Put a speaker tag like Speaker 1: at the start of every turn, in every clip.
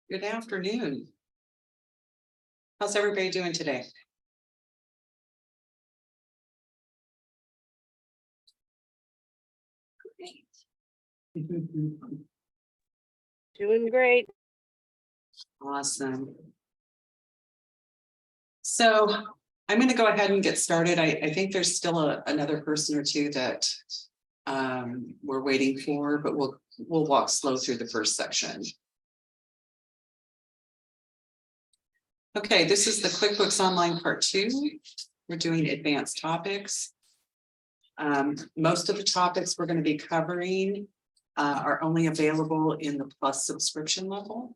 Speaker 1: Good afternoon. How's everybody doing today?
Speaker 2: Doing great.
Speaker 1: Awesome. So I'm going to go ahead and get started. I think there's still another person or two that we're waiting for, but we'll walk slow through the first section. Okay, this is the QuickBooks Online Part 2. We're doing advanced topics. Most of the topics we're going to be covering are only available in the Plus subscription level.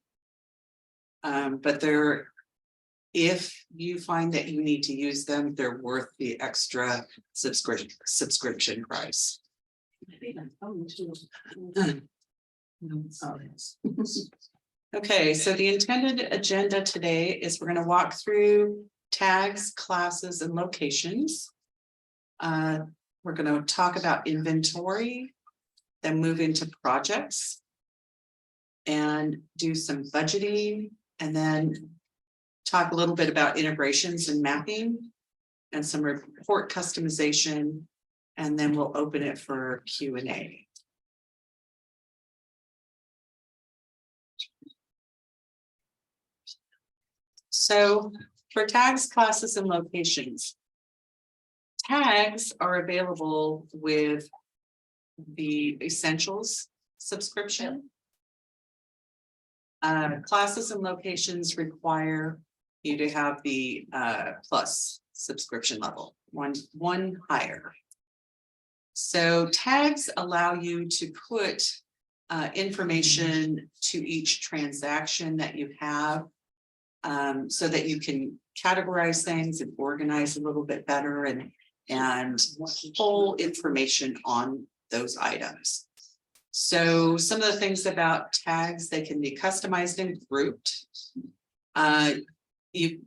Speaker 1: But if you find that you need to use them, they're worth the extra subscription price. Okay, so the intended agenda today is we're going to walk through tags, classes, and locations. We're going to talk about inventory, then move into projects and do some budgeting, and then talk a little bit about integrations and mapping and some report customization, and then we'll open it for Q&A. So for tags, classes, and locations, tags are available with the Essentials subscription. Classes and locations require you to have the Plus subscription level, one higher. So tags allow you to put information to each transaction that you have, so that you can categorize things and organize a little bit better and pull information on those items. So some of the things about tags, they can be customized and grouped. You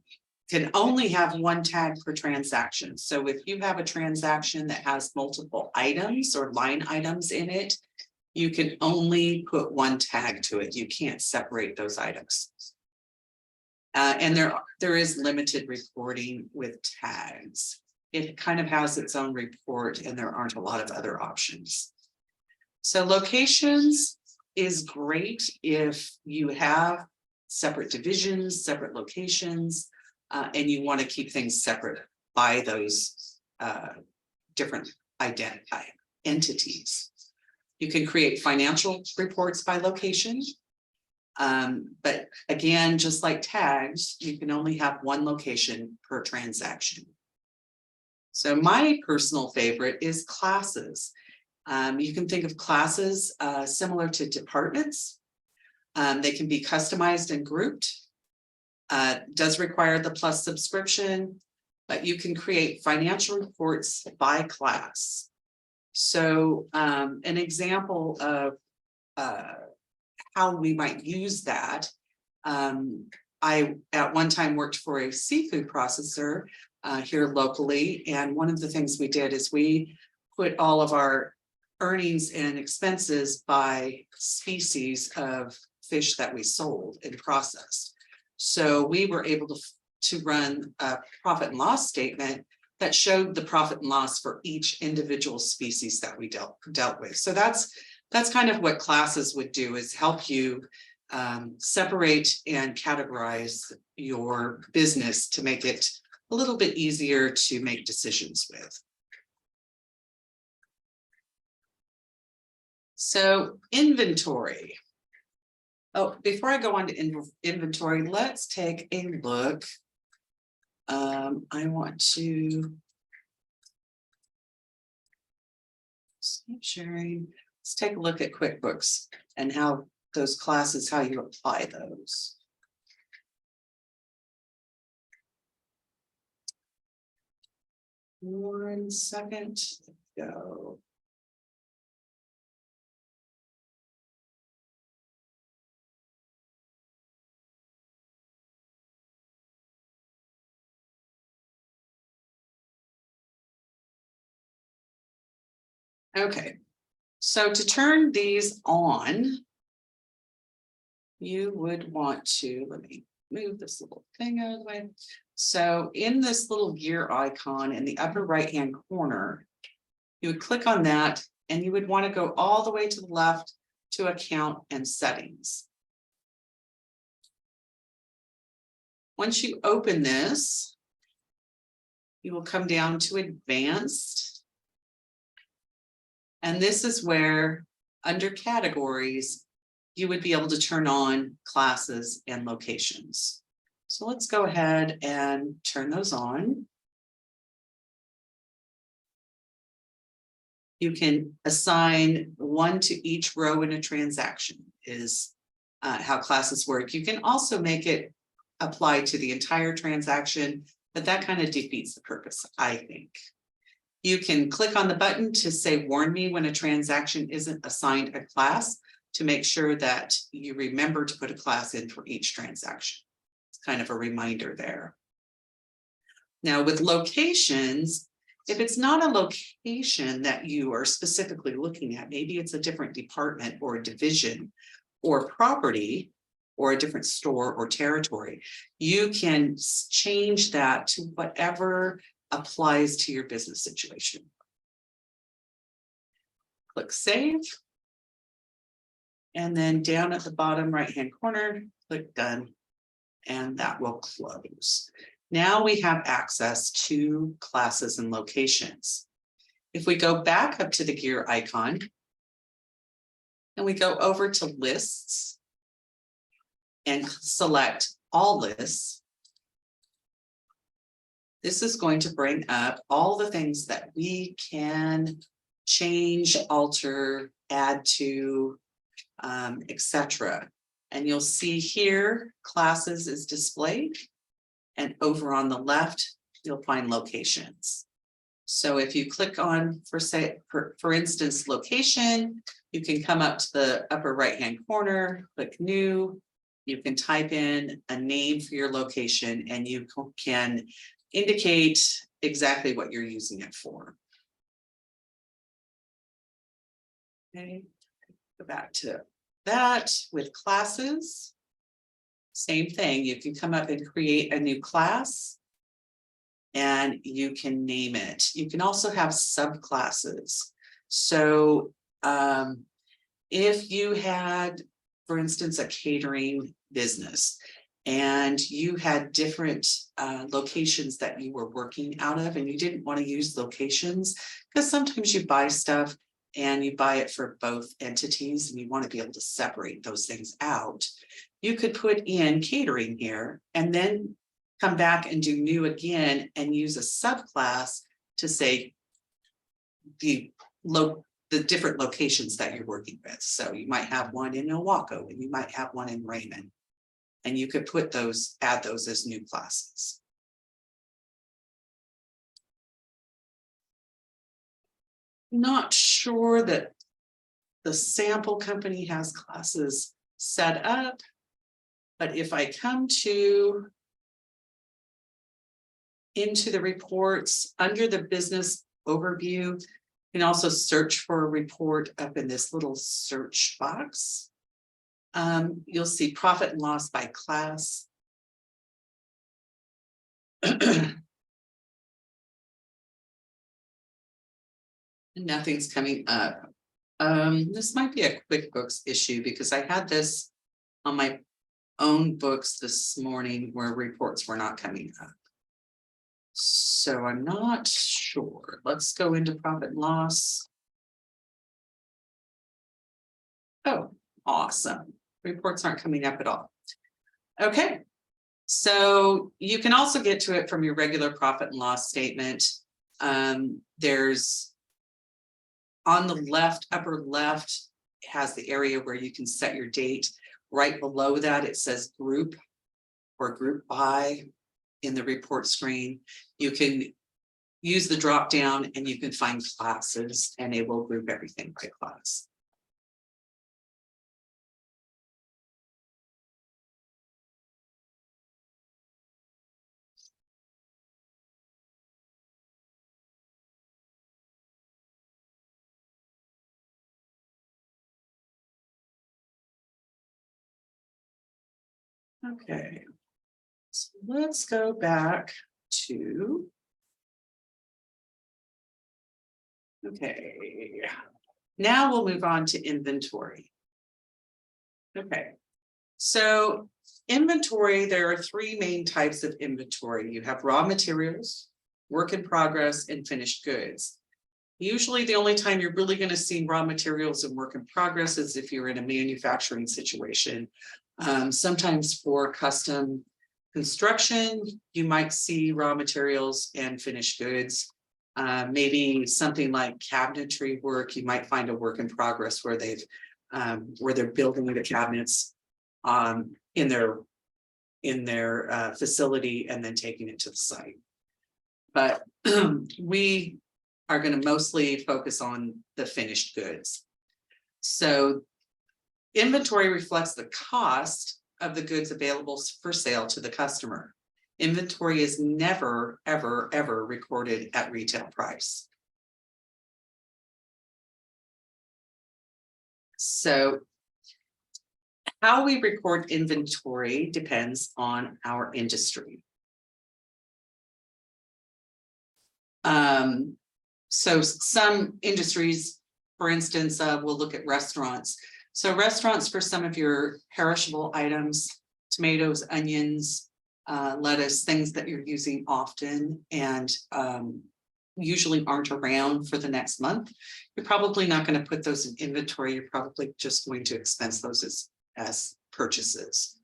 Speaker 1: can only have one tag per transaction. So if you have a transaction that has multiple items or line items in it, you can only put one tag to it. You can't separate those items. And there is limited reporting with tags. It kind of has its own report and there aren't a lot of other options. So locations is great if you have separate divisions, separate locations, and you want to keep things separate by those different entities. You can create financial reports by location. But again, just like tags, you can only have one location per transaction. So my personal favorite is classes. You can think of classes similar to departments. They can be customized and grouped. Does require the Plus subscription, but you can create financial reports by class. So an example of how we might use that. I at one time worked for a seafood processor here locally, and one of the things we did is we put all of our earnings and expenses by species of fish that we sold and processed. So we were able to run a profit and loss statement that showed the profit and loss for each individual species that we dealt with. So that's kind of what classes would do, is help you separate and categorize your business to make it a little bit easier to make decisions with. So inventory. Oh, before I go on to inventory, let's take a look. I want to stop sharing. Let's take a look at QuickBooks and how those classes, how you apply those. One second, go. Okay, so to turn these on, you would want to, let me move this little thing out of the way. So in this little gear icon in the upper right-hand corner, you would click on that and you would want to go all the way to the left to account and settings. Once you open this, you will come down to advanced. And this is where under categories, you would be able to turn on classes and locations. So let's go ahead and turn those on. You can assign one to each row in a transaction is how classes work. You can also make it apply to the entire transaction, but that kind of defeats the purpose, I think. You can click on the button to say, warn me when a transaction isn't assigned a class to make sure that you remember to put a class in for each transaction. It's kind of a reminder there. Now with locations, if it's not a location that you are specifically looking at, maybe it's a different department or division or property or a different store or territory, you can change that to whatever applies to your business situation. Click Save. And then down at the bottom right-hand corner, click Done, and that will close. Now we have access to classes and locations. If we go back up to the gear icon and we go over to lists and select all lists, this is going to bring up all the things that we can change, alter, add to, etc. And you'll see here, classes is displayed. And over on the left, you'll find locations. So if you click on, for instance, location, you can come up to the upper right-hand corner, click new. You can type in a name for your location and you can indicate exactly what you're using it for. Okay, go back to that with classes. Same thing, you can come up and create a new class and you can name it. You can also have subclasses. So if you had, for instance, a catering business and you had different locations that you were working out of and you didn't want to use locations, because sometimes you buy stuff and you buy it for both entities and you want to be able to separate those things out. You could put in catering here and then come back and do new again and use a subclass to say the different locations that you're working with. So you might have one in Milwaukee and you might have one in Raymond. And you could put those, add those as new classes. Not sure that the sample company has classes set up, but if I come into the reports under the business overview, you can also search for a report up in this little search box. You'll see profit and loss by class. Nothing's coming up. This might be a QuickBooks issue because I had this on my own books this morning where reports were not coming up. So I'm not sure. Let's go into profit and loss. Oh, awesome. Reports aren't coming up at all. Okay, so you can also get to it from your regular profit and loss statement. There's on the left, upper left, has the area where you can set your date. Right below that, it says group or group by in the report screen. You can use the drop down and you can find classes and it will group everything by class. Okay, so let's go back to. Okay, now we'll move on to inventory. Okay, so inventory, there are three main types of inventory. You have raw materials, work in progress, and finished goods. Usually the only time you're really going to see raw materials and work in progress is if you're in a manufacturing situation. Sometimes for custom construction, you might see raw materials and finished goods. Maybe something like cabinetry work, you might find a work in progress where they're building the cabinets in their facility and then taking it to the site. But we are going to mostly focus on the finished goods. So inventory reflects the cost of the goods available for sale to the customer. Inventory is never, ever, ever recorded at retail price. So how we record inventory depends on our industry. So some industries, for instance, we'll look at restaurants. So restaurants, for some of your perishable items, tomatoes, onions, lettuce, things that you're using often and usually aren't around for the next month, you're probably not going to put those in inventory. You're probably just going to expense those as purchases.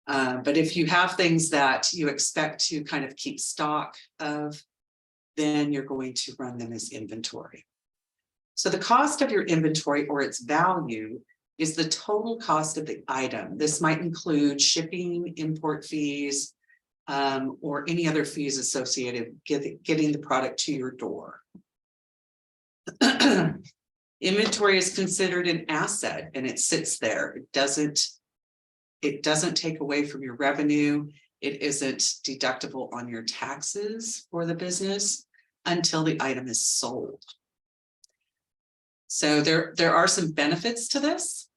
Speaker 1: But if you have things that you expect to kind of keep stock of, then you're going to run them as inventory. So the cost of your inventory or its value is the total cost of the item. This might include shipping, import fees, or any other fees associated getting the product to your door. Inventory is considered an asset and it sits there. It doesn't take away from your revenue. It isn't deductible on your taxes for the business until the item is sold. So there are some benefits to this.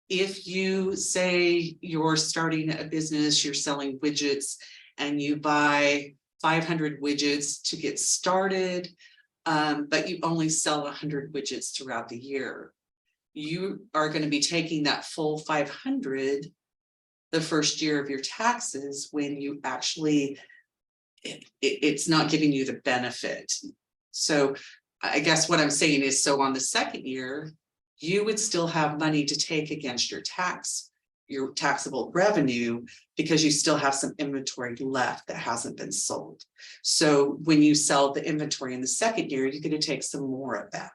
Speaker 1: If you say you're starting a business, you're selling widgets and you buy 500 widgets to get started, but you only sell 100 widgets throughout the year, you are going to be taking that full 500 the first year of your taxes when you actually, it's not giving you the benefit. So I guess what I'm saying is, so on the second year, you would still have money to take against your taxable revenue because you still have some inventory left that hasn't been sold. So when you sell the inventory in the second year, you're going to take some more of that.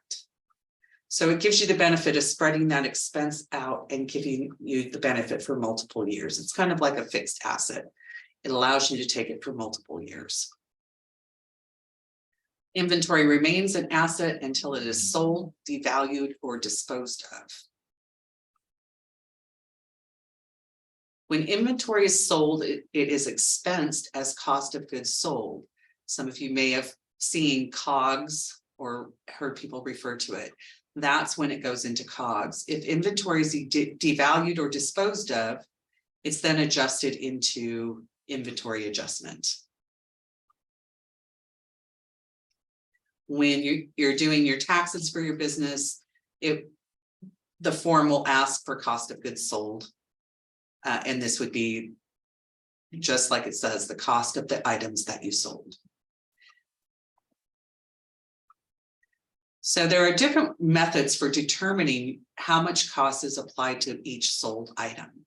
Speaker 1: So it gives you the benefit of spreading that expense out and giving you the benefit for multiple years. It's kind of like a fixed asset. It allows you to take it for multiple years. Inventory remains an asset until it is sold, devalued, or disposed of. When inventory is sold, it is expensed as cost of goods sold. Some of you may have seen COGS or heard people refer to it. That's when it goes into COGS. If inventory is devalued or disposed of, it's then adjusted into inventory adjustment. When you're doing your taxes for your business, the form will ask for cost of goods sold. And this would be just like it says, the cost of the items that you sold. So there are different methods for determining how much cost is applied to each sold item.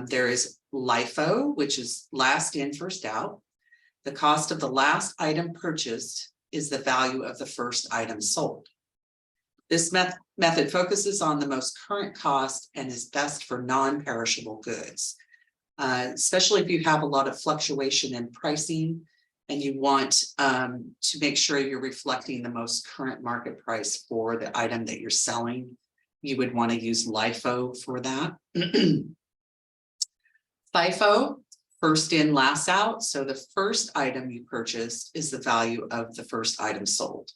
Speaker 1: There is LIFO, which is last in, first out. The cost of the last item purchased is the value of the first item sold. This method focuses on the most current cost and is best for non-perishable goods, especially if you have a lot of fluctuation in pricing and you want to make sure you're reflecting the most current market price for the item that you're selling. You would want to use LIFO for that. FIFO, first in, last out. So the first item you purchased is the value of the first item sold.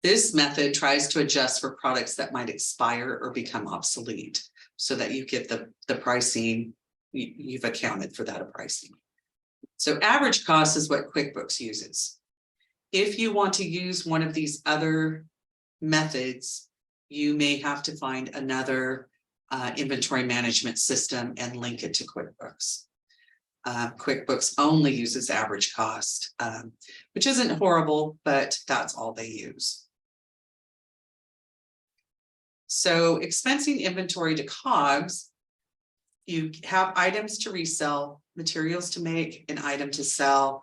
Speaker 1: This method tries to adjust for products that might expire or become obsolete so that you get the pricing, you've accounted for that pricing. So average cost is what QuickBooks uses. If you want to use one of these other methods, you may have to find another inventory management system and link it to QuickBooks. QuickBooks only uses average cost, which isn't horrible, but that's all they use. So expensing inventory to COGS, you have items to resell, materials to make, an item to sell,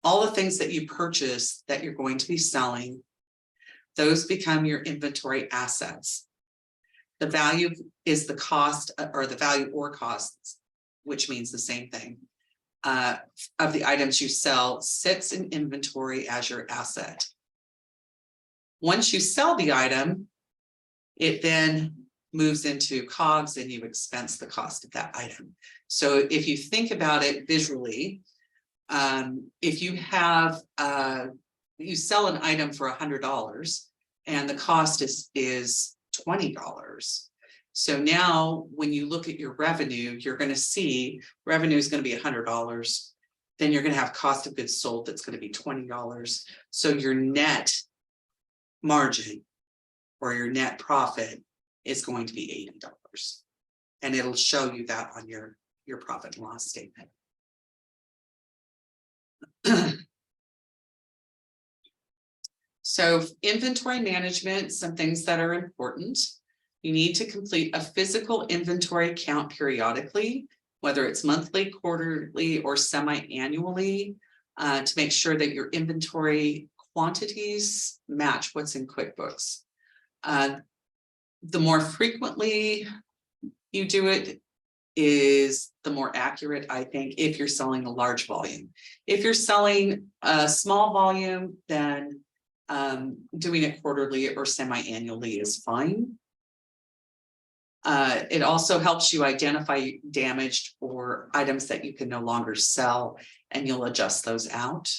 Speaker 1: all the things that you purchase that you're going to be selling, those become your inventory assets. The value is the cost or the value or costs, which means the same thing, of the items you sell sits in inventory as your asset. Once you sell the item, it then moves into COGS and you expense the cost of that item. So if you think about it visually, if you have, you sell an item for $100 and the cost is $20. So now when you look at your revenue, you're going to see revenue is going to be $100. Then you're going to have cost of goods sold that's going to be $20. So your net margin or your net profit is going to be $80. And it'll show you that on your profit and loss statement. So inventory management, some things that are important. You need to complete a physical inventory count periodically, whether it's monthly, quarterly, or semi-annually, to make sure that your inventory quantities match what's in QuickBooks. The more frequently you do it is the more accurate, I think, if you're selling a large volume. If you're selling a small volume, then doing it quarterly or semi-annually is fine. It also helps you identify damaged or items that you can no longer sell, and you'll adjust those out.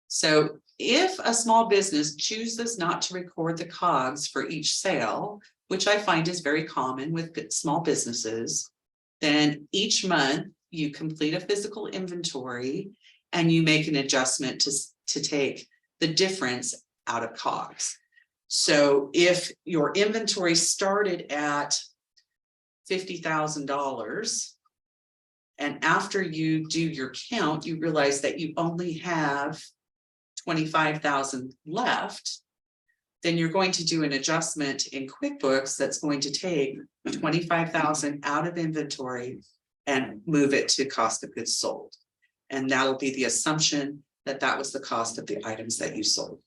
Speaker 1: So if a small business chooses not to record the COGS for each sale, which I find is very common with small businesses, then each month you complete a physical inventory and you make an adjustment to take the difference out of COGS. So if your inventory started at $50,000 and after you do your count, you realize that you only have $25,000 left, then you're going to do an adjustment in QuickBooks that's going to take $25,000 out of inventory and move it to cost of goods sold. And that'll be the assumption that that was the cost of the items that you sold.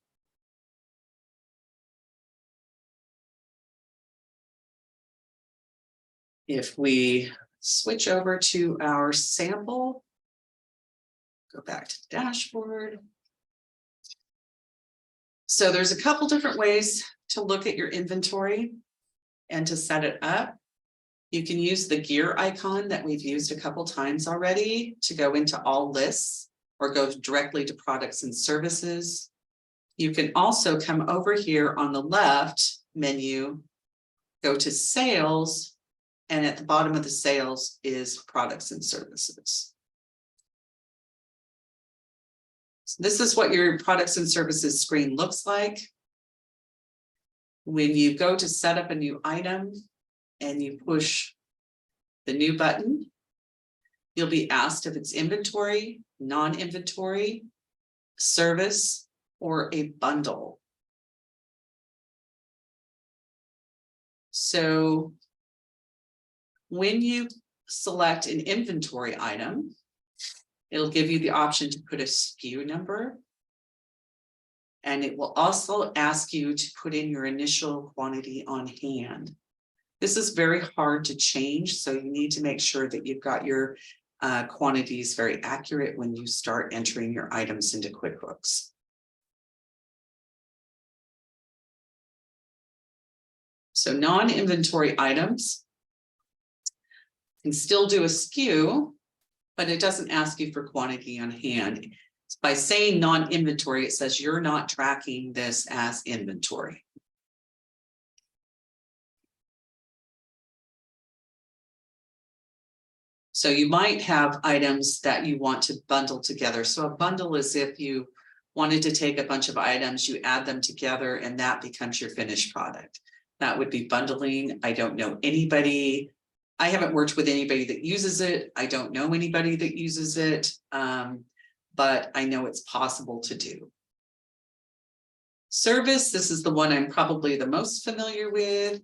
Speaker 1: If we switch over to our sample, go back to the dashboard. So there's a couple different ways to look at your inventory and to set it up. You can use the gear icon that we've used a couple times already to go into all lists or go directly to products and services. You can also come over here on the left menu, go to sales, and at the bottom of the sales is products and services. So this is what your products and services screen looks like. When you go to set up a new item and you push the new button, you'll be asked if it's inventory, non-inventory, service, or a bundle. So when you select an inventory item, it'll give you the option to put a SKU number. And it will also ask you to put in your initial quantity on hand. This is very hard to change, so you need to make sure that you've got your quantities very accurate when you start entering your items into QuickBooks. So non-inventory items can still do a SKU, but it doesn't ask you for quantity on hand. By saying non-inventory, it says you're not tracking this as inventory. So you might have items that you want to bundle together. So a bundle is if you wanted to take a bunch of items, you add them together and that becomes your finished product. That would be bundling. I don't know anybody. I haven't worked with anybody that uses it. I don't know anybody that uses it, but I know it's possible to do. Service, this is the one I'm probably the most familiar with.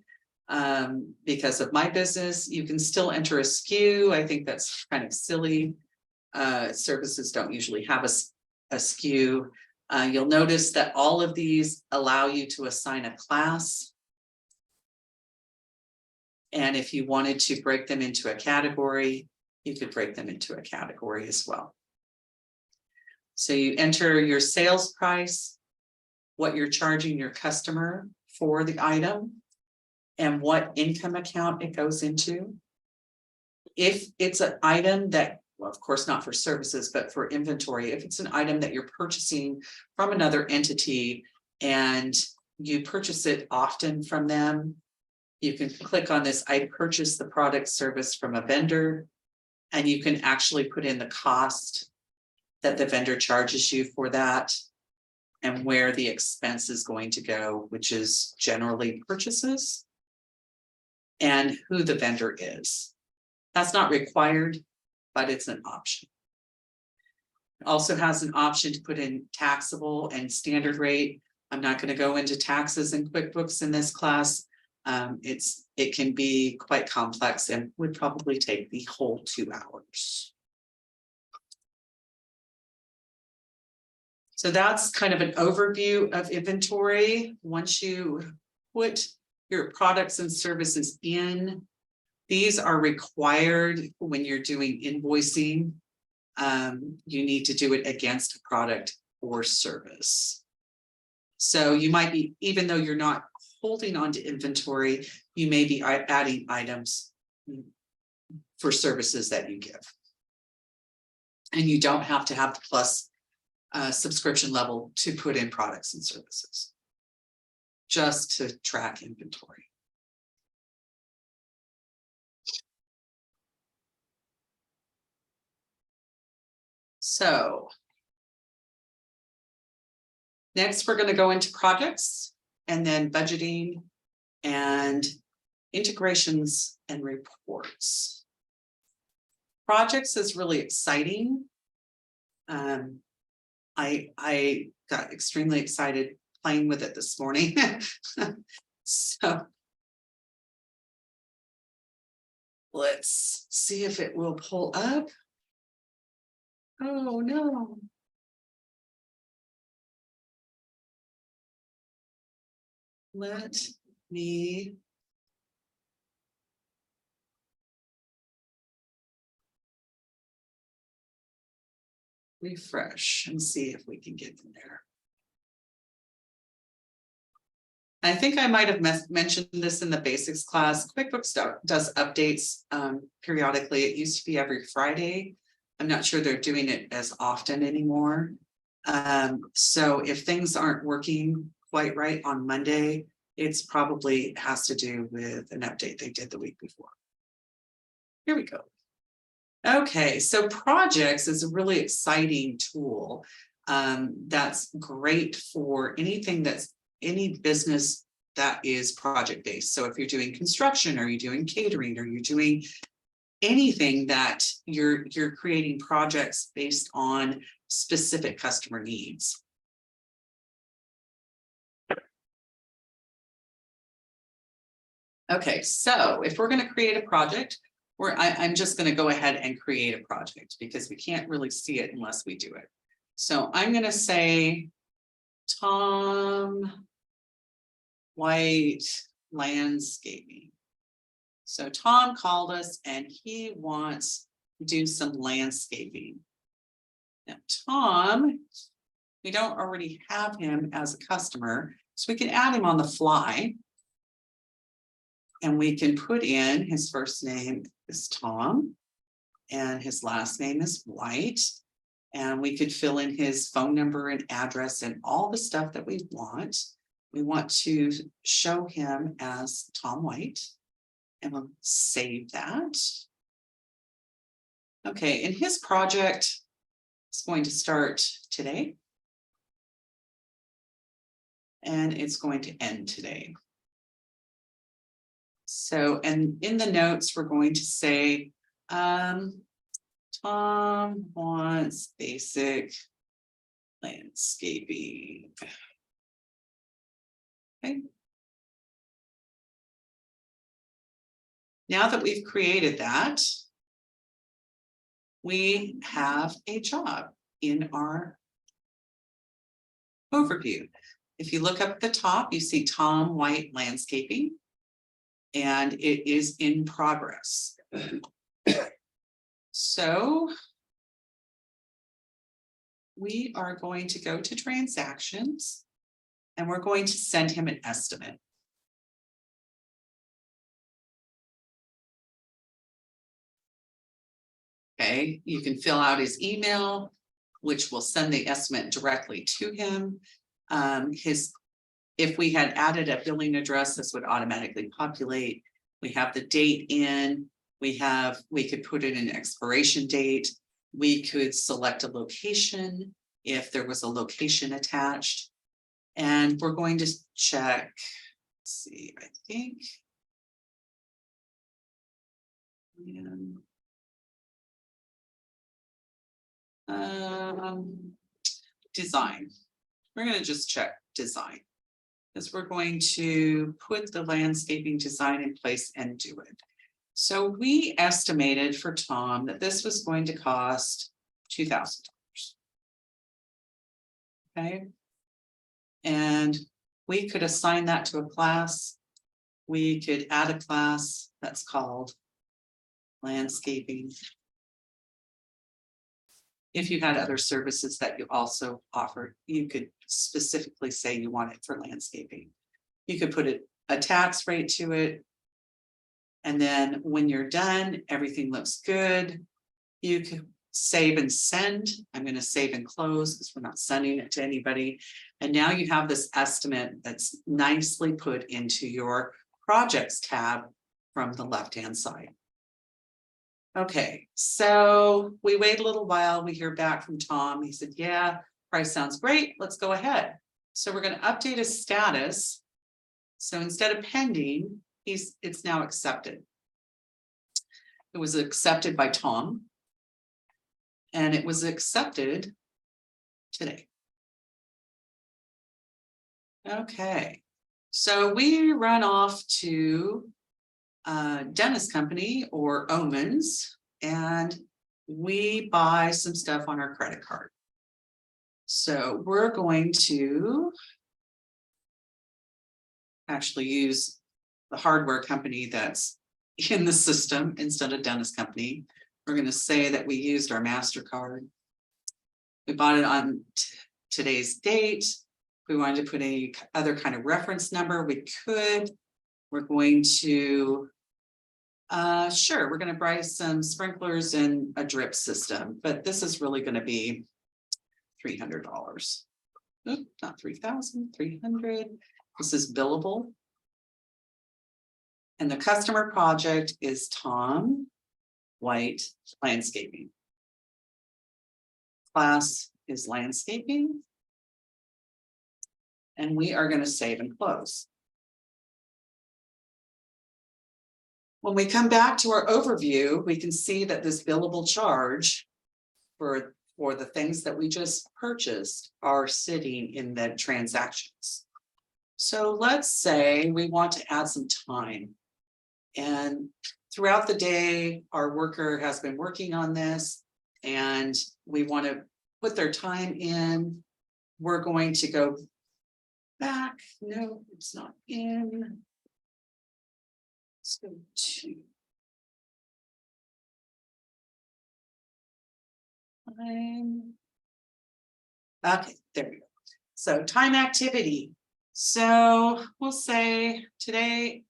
Speaker 1: Because of my business, you can still enter a SKU. I think that's kind of silly. Services don't usually have a SKU. You'll notice that all of these allow you to assign a class. And if you wanted to break them into a category, you could break them into a category as well. So you enter your sales price, what you're charging your customer for the item, and what income account it goes into. If it's an item that, well, of course, not for services, but for inventory, if it's an item that you're purchasing from another entity and you purchase it often from them, you can click on this, I purchased the product service from a vendor, and you can actually put in the cost that the vendor charges you for that and where the expense is going to go, which is generally purchases, and who the vendor is. That's not required, but it's an option. It also has an option to put in taxable and standard rate. I'm not going to go into taxes and QuickBooks in this class. It can be quite complex and would probably take the whole 2 hours. So that's kind of an overview of inventory. Once you put your products and services in, these are required when you're doing invoicing. You need to do it against a product or service. So you might be, even though you're not holding on to inventory, you may be adding items for services that you give. And you don't have to have the plus subscription level to put in products and services, just to track inventory. So next, we're going to go into projects and then budgeting and integrations and reports. Projects is really exciting. I got extremely excited playing with it this morning. So let's see if it will pull up. Oh no. Let me refresh and see if we can get in there. I think I might have mentioned this in the basics class. QuickBooks does updates periodically. It used to be every Friday. I'm not sure they're doing it as often anymore. So if things aren't working quite right on Monday, it's probably has to do with an update they did the week before. Here we go. Okay, so projects is a really exciting tool that's great for anything that's any business that is project based. So if you're doing construction, or you're doing catering, or you're doing anything that you're creating projects based on specific customer needs. Okay, so if we're going to create a project, I'm just going to go ahead and create a project because we can't really see it unless we do it. So I'm going to say Tom White Landscaping. So Tom called us and he wants to do some landscaping. Now, Tom, we don't already have him as a customer, so we can add him on the fly. And we can put in his first name is Tom and his last name is White. And we could fill in his phone number and address and all the stuff that we want. We want to show him as Tom White. And we'll save that. Okay, and his project is going to start today. And it's going to end today. So, and in the notes, we're going to say, Tom wants basic landscaping. Okay. Now that we've created that, we have a job in our overview. If you look up at the top, you see Tom White Landscaping, and it is in progress. So we are going to go to transactions, and we're going to send him an estimate. Okay, you can fill out his email, which will send the estimate directly to him. If we had added a billing address, this would automatically populate. We have the date in, we could put in an expiration date. We could select a location if there was a location attached. And we're going to check, let's see, I think. Design. We're going to just check design, because we're going to put the landscaping design in place and do it. So we estimated for Tom that this was going to cost $2,000. Okay. And we could assign that to a class. We could add a class that's called landscaping. If you had other services that you also offered, you could specifically say you want it for landscaping. You could put a tax rate to it. And then when you're done, everything looks good. You can save and send. I'm going to save and close because we're not sending it to anybody. And now you have this estimate that's nicely put into your projects tab from the left-hand side. Okay, so we wait a little while, we hear back from Tom. He said, yeah, price sounds great, let's go ahead. So we're going to update his status. So instead of pending, it's now accepted. It was accepted by Tom, and it was accepted today. Okay, so we run off to dentist company or Omens, and we buy some stuff on our credit card. So we're going to actually use the hardware company that's in the system instead of dentist company. We're going to say that we used our MasterCard. We bought it on today's date. If we wanted to put any other kind of reference number, we could. We're going to sure, we're going to buy some sprinklers and a drip system, but this is really going to be $300. Oop, not 3,000, 300. This is billable. And the customer project is Tom White Landscaping. Class is landscaping. And we are going to save and close. When we come back to our overview, we can see that this billable charge for the things that we just purchased are sitting in the transactions. So let's say we want to add some time. And throughout the day, our worker has been working on this, and we want to put their time in. We're going to go back. No, it's not in. Let's go to time. Okay, there we go. So time activity. So we'll say today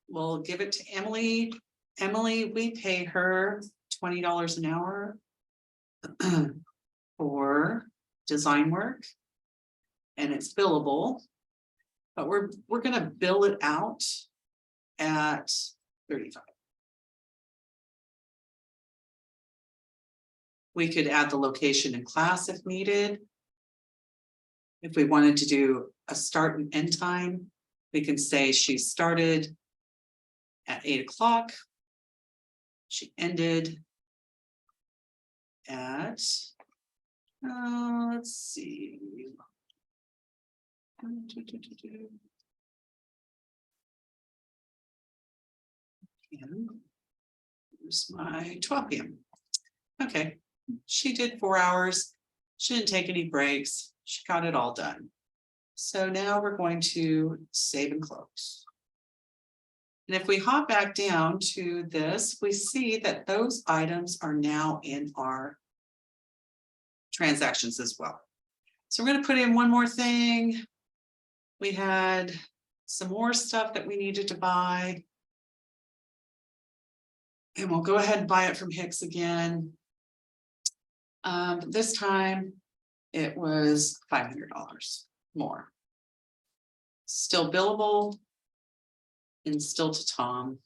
Speaker 1: we'll give it to Emily. Emily, we pay her $20 an hour for design work. And it's billable, but we're gonna bill it out at 35. We could add the location and class if needed. If we wanted to do a start and end time, we can say she started at 8 o'clock. She ended at, let's see. Here's my 12 p.m. Okay, she did 4 hours. She didn't take any breaks. She got it all done. So now we're going to save and close. And if we hop back down to this, we see that those items are now in our transactions as well. So we're going to put in one more thing. We had some more stuff that we needed to buy. And we'll go ahead and buy it from Hicks again. This time it was $500 more. Still billable and still to Tom.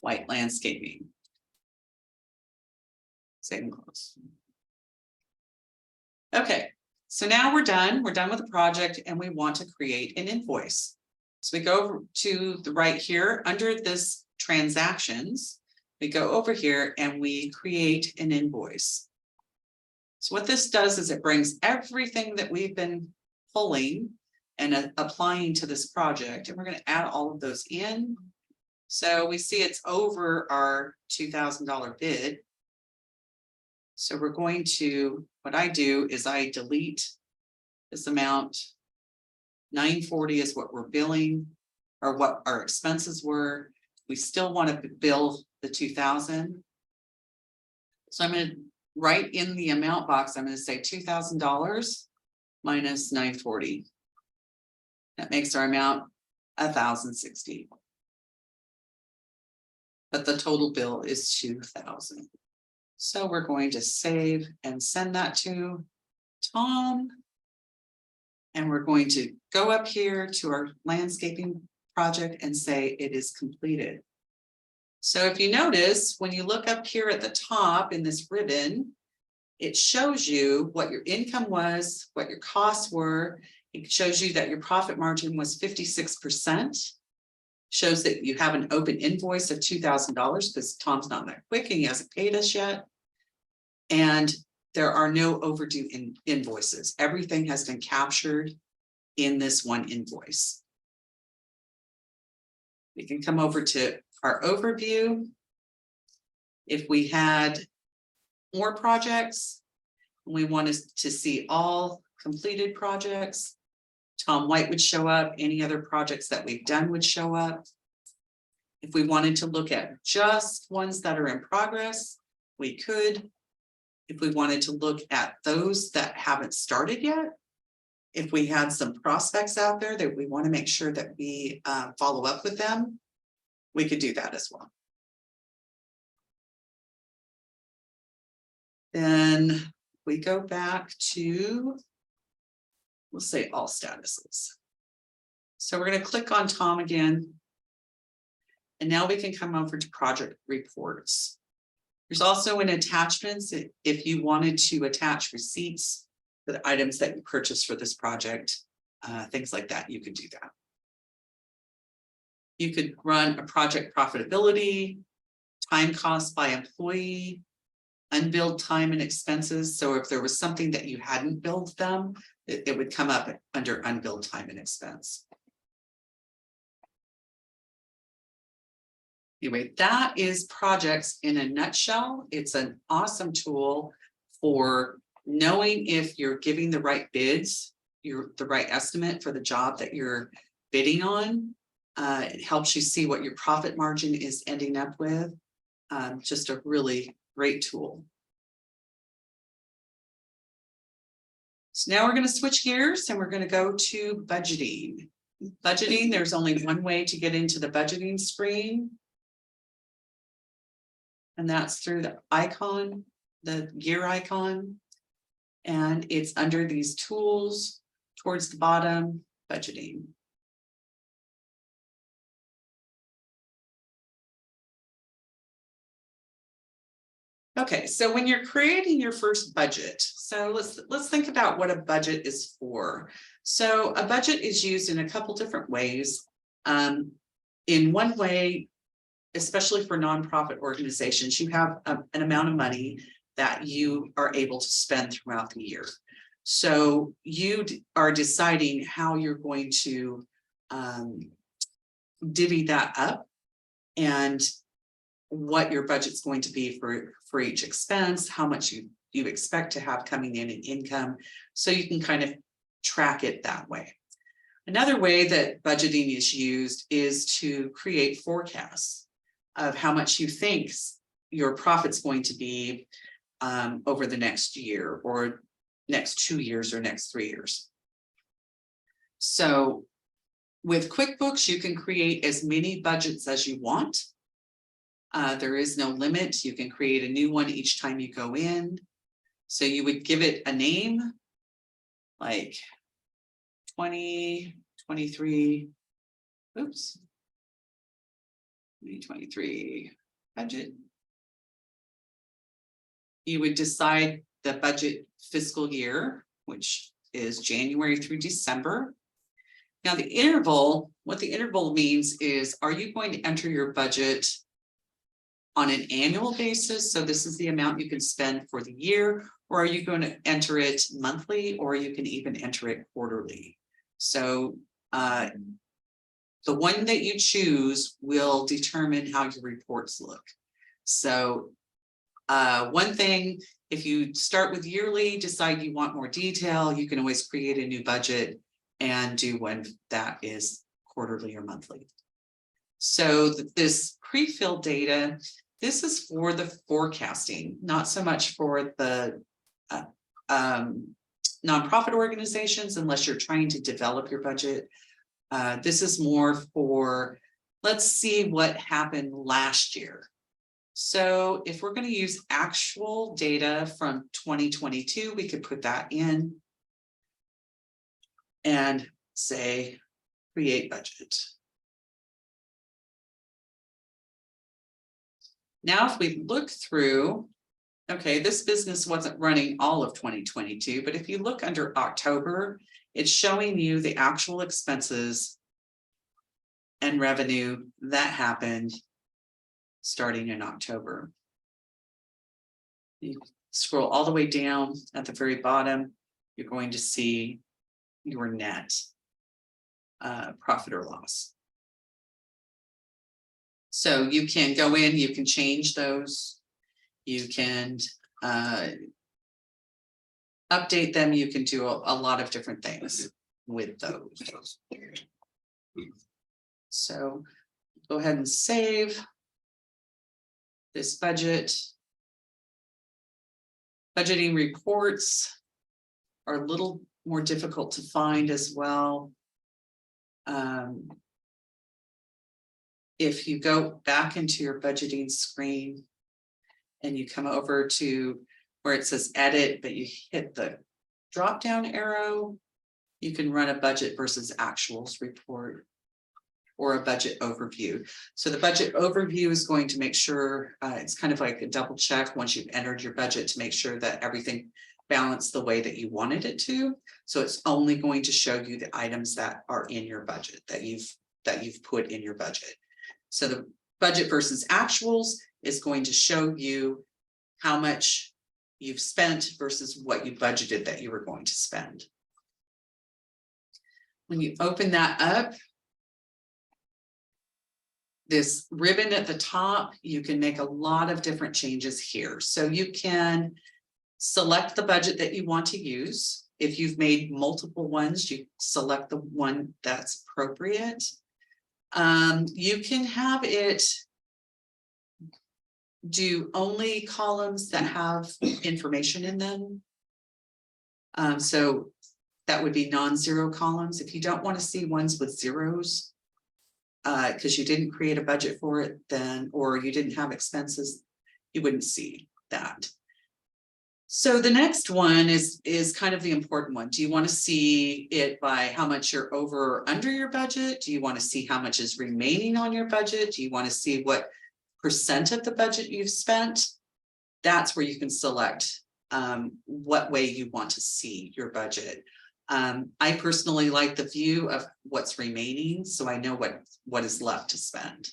Speaker 1: White landscaping. Save and close. Okay, so now we're done. We're done with the project and we want to create an invoice. So we go over to the right here under this transactions. We go over here and we create an invoice. So what this does is it brings everything that we've been pulling and applying to this project, and we're going to add all of those in. So we see it's over our $2,000 bid. So we're going to, what I do is I delete this amount. $940 is what we're billing, or what our expenses were. We still want to bill the $2,000. So I'm going to write in the amount box, I'm going to say $2,000 minus $940. That makes our amount $1,060. But the total bill is $2,000. So we're going to save and send that to Tom. And we're going to go up here to our landscaping project and say it is completed. So if you notice, when you look up here at the top in this ribbon, it shows you what your income was, what your costs were. It shows you that your profit margin was 56%. Shows that you have an open invoice of $2,000 because Tom's not that quick and he hasn't paid us yet. And there are no overdue invoices. Everything has been captured in this one invoice. We can come over to our overview. If we had more projects, we wanted to see all completed projects, Tom White would show up. Any other projects that we've done would show up. If we wanted to look at just ones that are in progress, we could. If we wanted to look at those that haven't started yet, if we had some prospects out there that we want to make sure that we follow up with them, we could do that as well. Then we go back to, we'll say all statuses. So we're going to click on Tom again. And now we can come over to project reports. There's also in attachments, if you wanted to attach receipts for the items that you purchased for this project, things like that, you could do that. You could run a project profitability, time cost by employee, unbilled time and expenses. So if there was something that you hadn't billed them, it would come up under unbilled time and expense. Anyway, that is projects in a nutshell. It's an awesome tool for knowing if you're giving the right bids, the right estimate for the job that you're bidding on. It helps you see what your profit margin is ending up with. Just a really great tool. So now we're going to switch gears and we're going to go to budgeting. Budgeting, there's only one way to get into the budgeting screen. And that's through the icon the gear icon. And it's under these tools towards the bottom, budgeting. Okay, so when you're creating your first budget, so let's think about what a budget is for. So a budget is used in a couple different ways. In one way, especially for nonprofit organizations, you have an amount of money that you are able to spend throughout the year. So you are deciding how you're going to divvy that up and what your budget's going to be for each expense, how much you expect to have coming in income, so you can kind of track it that way. Another way that budgeting is used is to create forecasts of how much you think your profit's going to be over the next year or next 2 years or next 3 years. So with QuickBooks, you can create as many budgets as you want. There is no limit. You can create a new one each time you go in. So you would give it a name like 2023, oops, 2023 budget. You would decide the budget fiscal year, which is January through December. Now the interval, what the interval means is, are you going to enter your budget on an annual basis? So this is the amount you can spend for the year, or are you going to enter it monthly, or you can even enter it quarterly? So the one that you choose will determine how your reports look. So one thing, if you start with yearly, decide you want more detail, you can always create a new budget and do one that is quarterly or monthly. So this pre-filled data, this is for the forecasting, not so much for the nonprofit organizations, unless you're trying to develop your budget. This is more for, let's see what happened last year. So if we're going to use actual data from 2022, we could put that in and say, create budget. Now, if we look through, okay, this business wasn't running all of 2022, but if you look under October, it's showing you the actual expenses and revenue that happened starting in October. You scroll all the way down at the very bottom, you're going to see your net profit or loss. So you can go in, you can change those, you can update them, you can do a lot of different things with those. So go ahead and save this budget. Budgeting reports are a little more difficult to find as well. If you go back into your budgeting screen and you come over to where it says edit, but you hit the drop down arrow, you can run a budget versus actuals report or a budget overview. So the budget overview is going to make sure it's kind of like a double check once you've entered your budget to make sure that everything balanced the way that you wanted it to. So it's only going to show you the items that are in your budget that you've put in your budget. So the budget versus actuals is going to show you how much you've spent versus what you budgeted that you were going to spend. When you open that up, this ribbon at the top, you can make a lot of different changes here. So you can select the budget that you want to use. If you've made multiple ones, you select the one that's appropriate. You can have it do only columns that have information in them. So that would be non-zero columns. If you don't want to see ones with zeros, because you didn't create a budget for it then, or you didn't have expenses, you wouldn't see that. So the next one is kind of the important one. Do you want to see it by how much you're over or under your budget? Do you want to see how much is remaining on your budget? Do you want to see what percent of the budget you've spent? That's where you can select what way you want to see your budget. I personally like the view of what's remaining, so I know what is left to spend.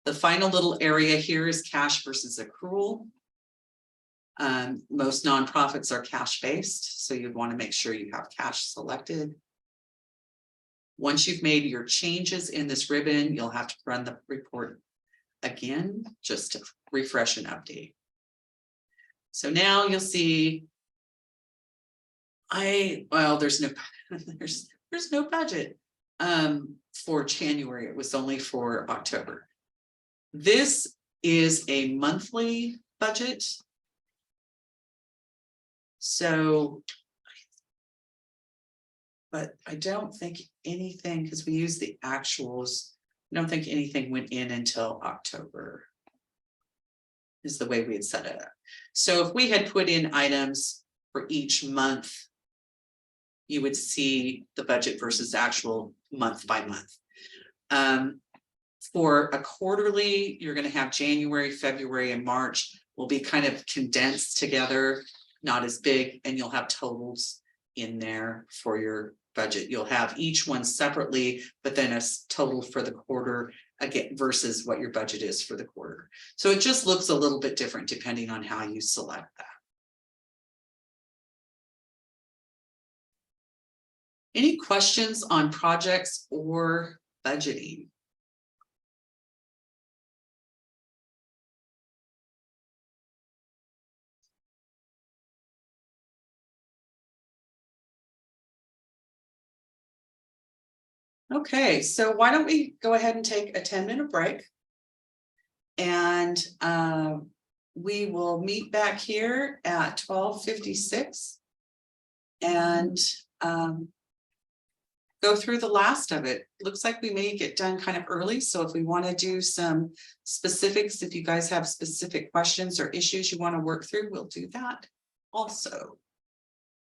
Speaker 1: The final little area here is cash versus accrual. Most nonprofits are cash based, so you'd want to make sure you have cash selected. Once you've made your changes in this ribbon, you'll have to run the report again just to refresh and update. So now you'll see there's no there's no budget for January. It was only for October. This is a monthly budget. So, but I don't think anything, because we use the actuals, I don't think anything went in until October, is the way we had set it up. So if we had put in items for each month, you would see the budget versus actual month by month. For a quarterly, you're going to have January, February, and March will be kind of condensed together, not as big, and you'll have totals in there for your budget. You'll have each one separately, but then a total for the quarter again versus what your budget is for the quarter. So it just looks a little bit different depending on how you select that. Any questions on projects or budgeting? Okay, so why don't we go ahead and take a 10-minute break, and we will meet back here at 12:56 and go through the last of it. Looks like we may get done kind of early, so if we want to do some specifics, if you guys have specific questions or issues you want to work through, we'll do that also.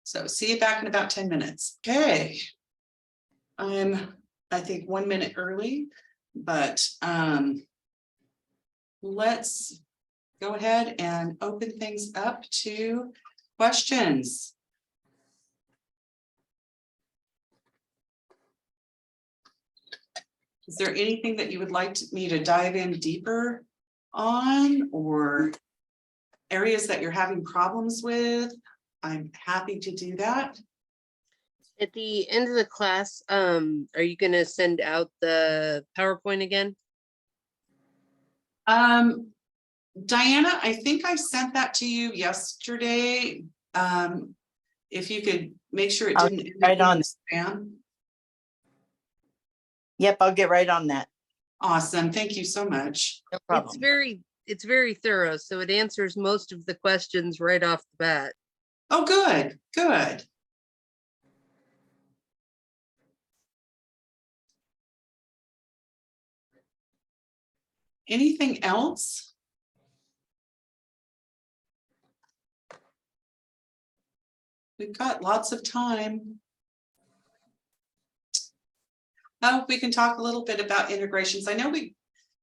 Speaker 1: So see you back in about 10 minutes. Okay. I think 1 minute early, but let's go ahead and open things up to questions. Is there anything that you would like me to dive in deeper on, or areas that you're having problems with? I'm happy to do that.
Speaker 2: At the end of the class, are you going to send out the PowerPoint again?
Speaker 1: Diana, I think I sent that to you yesterday. If you could make sure it didn't
Speaker 3: right on
Speaker 1: spam.
Speaker 3: Yep, I'll get right on that.
Speaker 1: Awesome. Thank you so much.
Speaker 3: No problem.
Speaker 2: It's very thorough, so it answers most of the questions right off the bat.
Speaker 1: Oh, good, good. Anything else? We've got lots of time. Oh, we can talk a little bit about integrations. I know we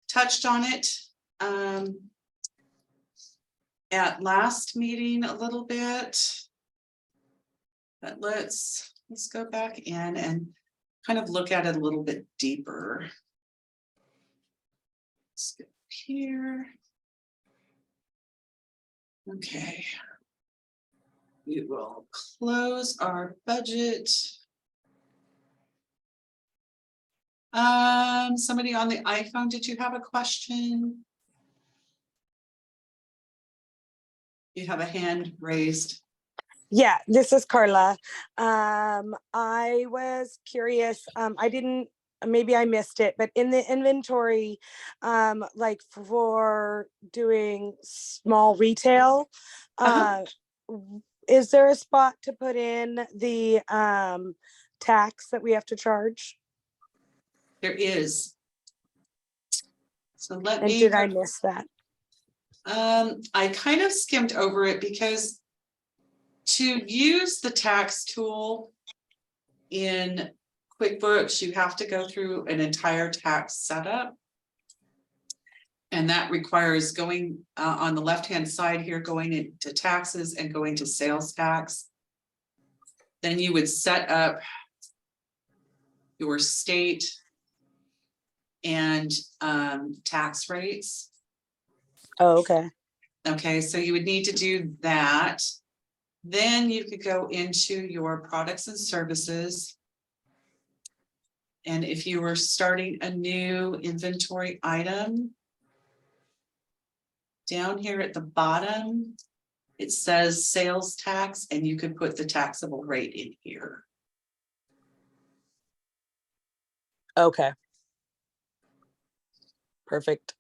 Speaker 1: touched on it at last meeting a little bit, but let's go back in and kind of look at it a little bit deeper. Let's go here. Okay. We will close our budget. Somebody on the iPhone, did you have a question? You have a hand raised.
Speaker 4: Yeah, this is Carla. I was curious. Maybe I missed it, but in the inventory, like for doing small retail, is there a spot to put in the tax that we have to charge?
Speaker 1: There is. So let
Speaker 4: And
Speaker 1: me.
Speaker 4: did I miss that?
Speaker 1: I kind of skimmed over it because to use the tax tool in QuickBooks, you have to go through an entire tax setup. And that requires going on the left-hand side here, going into taxes and going to sales tax. Then you would set up your state and tax rates.
Speaker 4: Oh, okay.
Speaker 1: Okay, so you would need to do that. Then you could go into your products and services. And if you were starting a new inventory item, down here at the bottom, it says sales tax, and you could put the taxable rate in here.
Speaker 4: Okay. Perfect.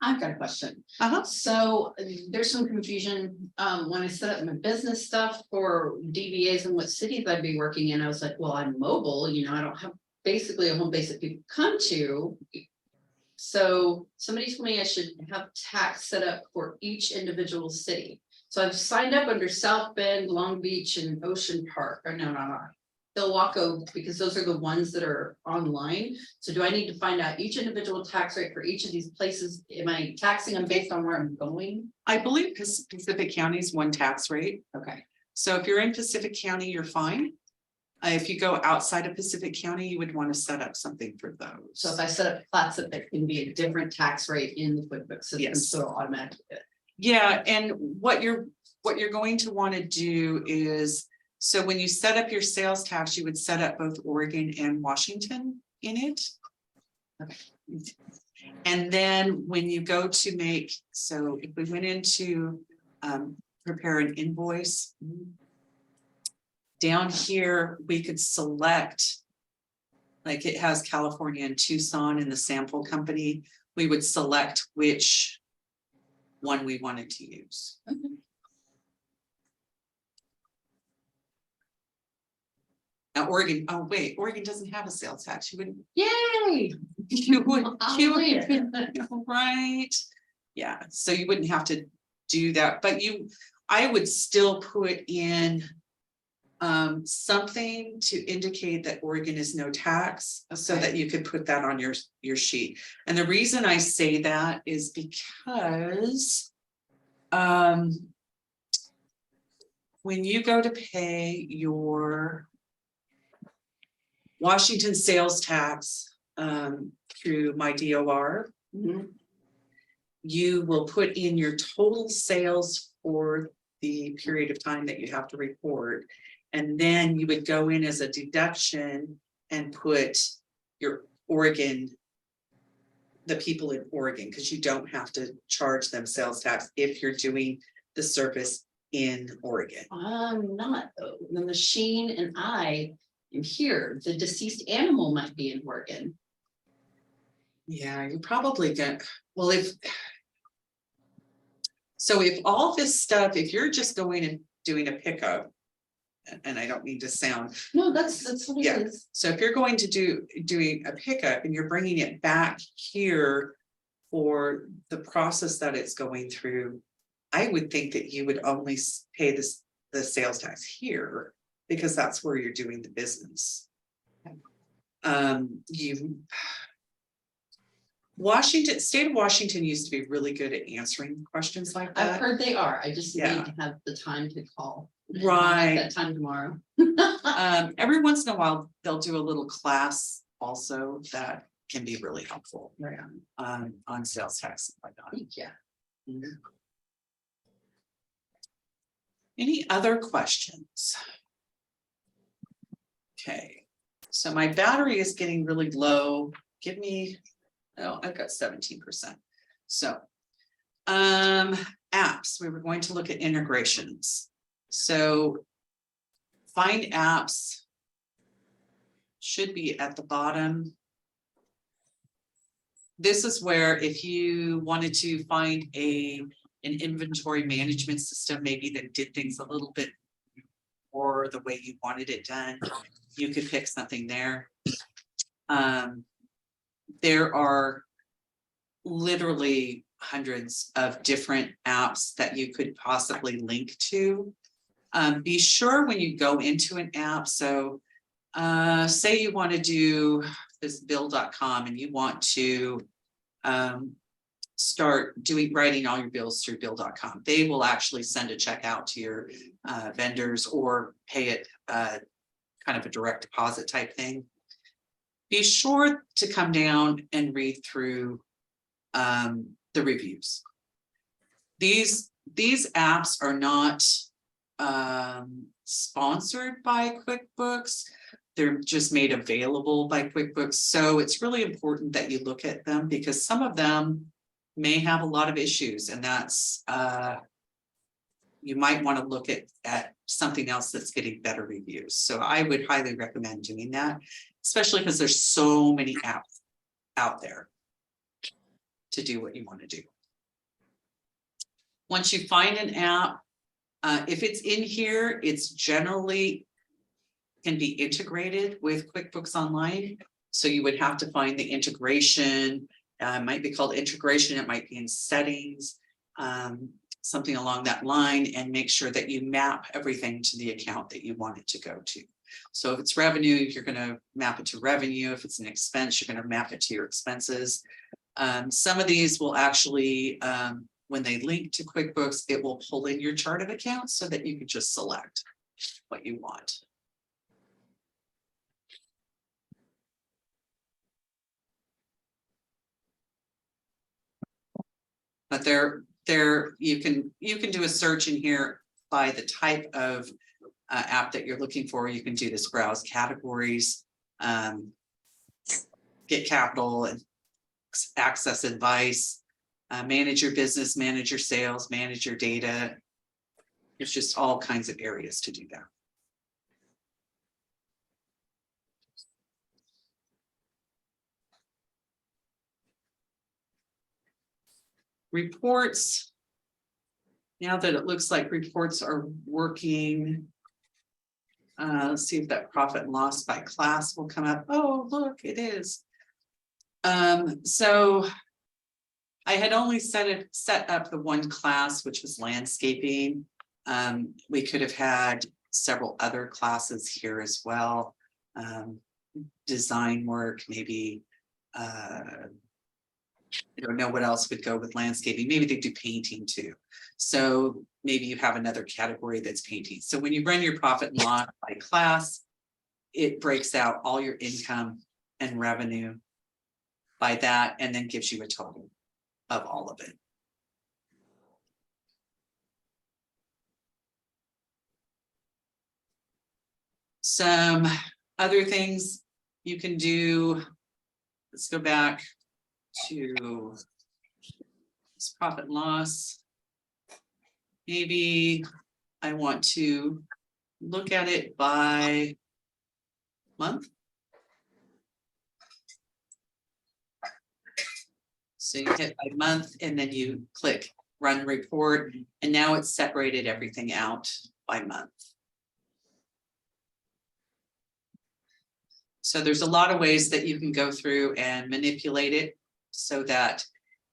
Speaker 3: I've got a question.
Speaker 1: Uh-huh.
Speaker 3: So there's some confusion, when I set up my business stuff for DBAs and what cities I'd be working in, I was like, well, I'm mobile, you know, I don't have basically a home base that people come to. So somebody told me I should have tax set up for each individual city. So I've signed up under South Bend, Long Beach, and Ocean Park, or no, Ilwaco, because those are the ones that are online. So do I need to find out each individual tax rate for each of these places? Am I taxing them based on where I'm going?
Speaker 1: I believe Pacific County is one tax rate.
Speaker 3: Okay,
Speaker 1: So if you're in Pacific County, you're fine. If you go outside of Pacific County, you would want to set up something for those.
Speaker 3: so if I set up plats that there can be a different tax rate in the QuickBooks system,
Speaker 1: Yes.
Speaker 3: so automatically.
Speaker 1: Yeah, and what you're going to want to do is, so when you set up your sales tax, you would set up both Oregon and Washington in it.
Speaker 3: Okay.
Speaker 1: And then when you go to make, so if we went into prepare an invoice, down here, we could select, like it has California and Tucson in the sample company, we would select which one we wanted to use.
Speaker 3: Okay.
Speaker 1: Now Oregon, oh wait, Oregon doesn't have a sales tax. You wouldn't,
Speaker 3: Yay!
Speaker 1: you would,
Speaker 3: Hallelujah.
Speaker 1: right? Yeah, so you wouldn't have to do that, but I would still put in something to indicate that Oregon is no tax, so that you could put that on your sheet. And the reason I say that is because when you go to pay your Washington sales tax through my DOR, you will put in your total sales for the period of time that you have to report. And then you would go in as a deduction and put your Oregon, the people in Oregon, because you don't have to charge them sales tax if you're doing the service in Oregon.
Speaker 3: I'm not, though. The machine and I am here. The deceased animal might be in Oregon.
Speaker 1: Yeah, you're probably gonna, well, if all this stuff, if you're just going and doing a pickup, and I don't mean to sound,
Speaker 3: No, that's what
Speaker 1: Yeah.
Speaker 3: it is.
Speaker 1: so if you're going to doing a pickup and you're bringing it back here for the process that it's going through, I would think that you would only pay the sales tax here, because that's where you're doing the business. State of Washington used to be really good at answering questions like
Speaker 3: I've
Speaker 1: that.
Speaker 3: heard they are. I just
Speaker 1: Yeah.
Speaker 3: need to have the time to call.
Speaker 1: Right.
Speaker 3: That time tomorrow.
Speaker 1: Every once in a while, they'll do a little class also that can be really helpful on sales tax and whatnot.
Speaker 3: Yeah.
Speaker 1: Any other questions? Okay, so my battery is getting really low. Give me, oh, I've got 17%. So, apps, we were going to look at integrations. So find apps should be at the bottom. This is where if you wanted to find an inventory management system, maybe that did things a little bit or the way you wanted it done, you could pick something there. There are literally hundreds of different apps that you could possibly link to. Be sure when you go into an app, so say you want to do this bill.com and you want to start writing all your bills through bill.com. They will actually send a check out to your vendors or pay it kind of a direct deposit type thing. Be sure to come down and read through the reviews. These apps are not sponsored by QuickBooks. They're just made available by QuickBooks. So it's really important that you look at them because some of them may have a lot of issues, and that's you might want to look at something else that's getting better reviews. So I would highly recommend doing that, especially because there's so many apps out there to do what you want to do. Once you find an app, if it's in here, it's generally can be integrated with QuickBooks Online. So you would have to find the integration. It might be called integration. It might be in settings, something along that line, and make sure that you map everything to the account that you want it to go to. So if it's revenue, you're going to map it to revenue. If it's an expense, you're going to map it to your expenses. Some of these will actually, when they link to QuickBooks, it will pull in your chart of accounts so that you can just select what you want. But you can do a search in here by the type of app that you're looking for. You can do this browse categories, get capital and access advice, manage your business, manage your sales, manage your data. There's just all kinds of areas to do that. Reports. Now that it looks like reports are working, let's see if that profit and loss by class will come up. Oh, look, it is. So I had only set up the one class, which was landscaping. We could have had several other classes here as well. Design work, maybe. I don't know what else would go with landscaping. Maybe they do painting too. So maybe you have another category that's painting. So when you run your profit and loss by class, it breaks out all your income and revenue by that, and then gives you a total of all of it. Some other things you can do. Let's go back to this profit and loss. Maybe I want to look at it by month. So you hit by month and then you click run report, and now it's separated everything out by month. So there's a lot of ways that you can go through and manipulate it so that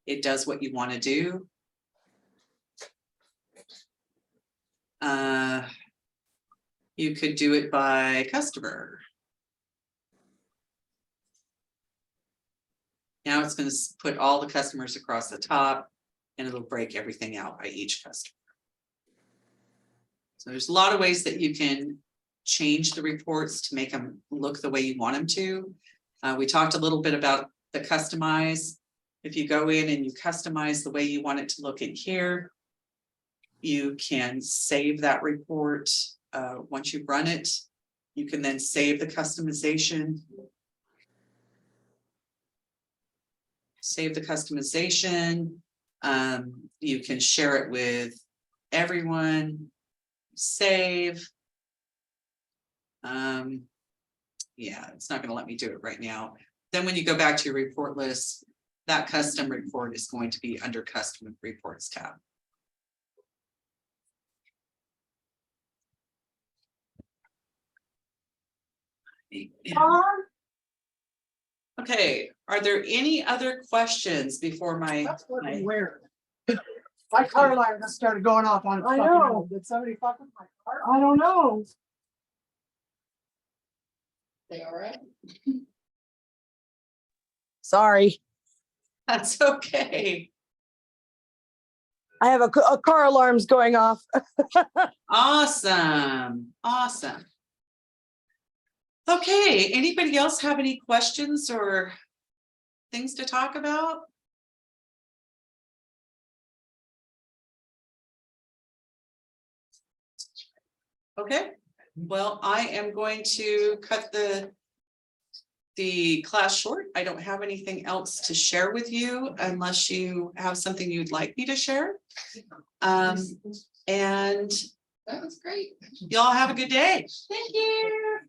Speaker 1: it does what you want to do. You could do it by customer. Now it's going to put all the customers across the top, and it'll break everything out by each customer. So there's a lot of ways that you can change the reports to make them look the way you want them to. We talked a little bit about the customize. If you go in and you customize the way you want it to look in here, you can save that report. Once you run it, you can then save the customization. Save the customization. You can share it with everyone. Save. Yeah, it's not going to let me do it right now. Then when you go back to your report list, that custom report is going to be under custom reports tab. Okay, Are there any other questions before my?
Speaker 5: That's fucking weird. My car alarm just started going off on its fucking own. Did somebody fuck with my car? I don't know.
Speaker 3: They all right?
Speaker 4: Sorry.
Speaker 1: That's okay.
Speaker 4: I have a car alarm's going off.
Speaker 1: Awesome, awesome. Okay, anybody else have any questions or things to talk about? Okay, well, I am going to cut the class short. I don't have anything else to share with you unless you have something you'd like me to share. And
Speaker 3: That was great.
Speaker 1: y'all have a good day.
Speaker 3: Thank you.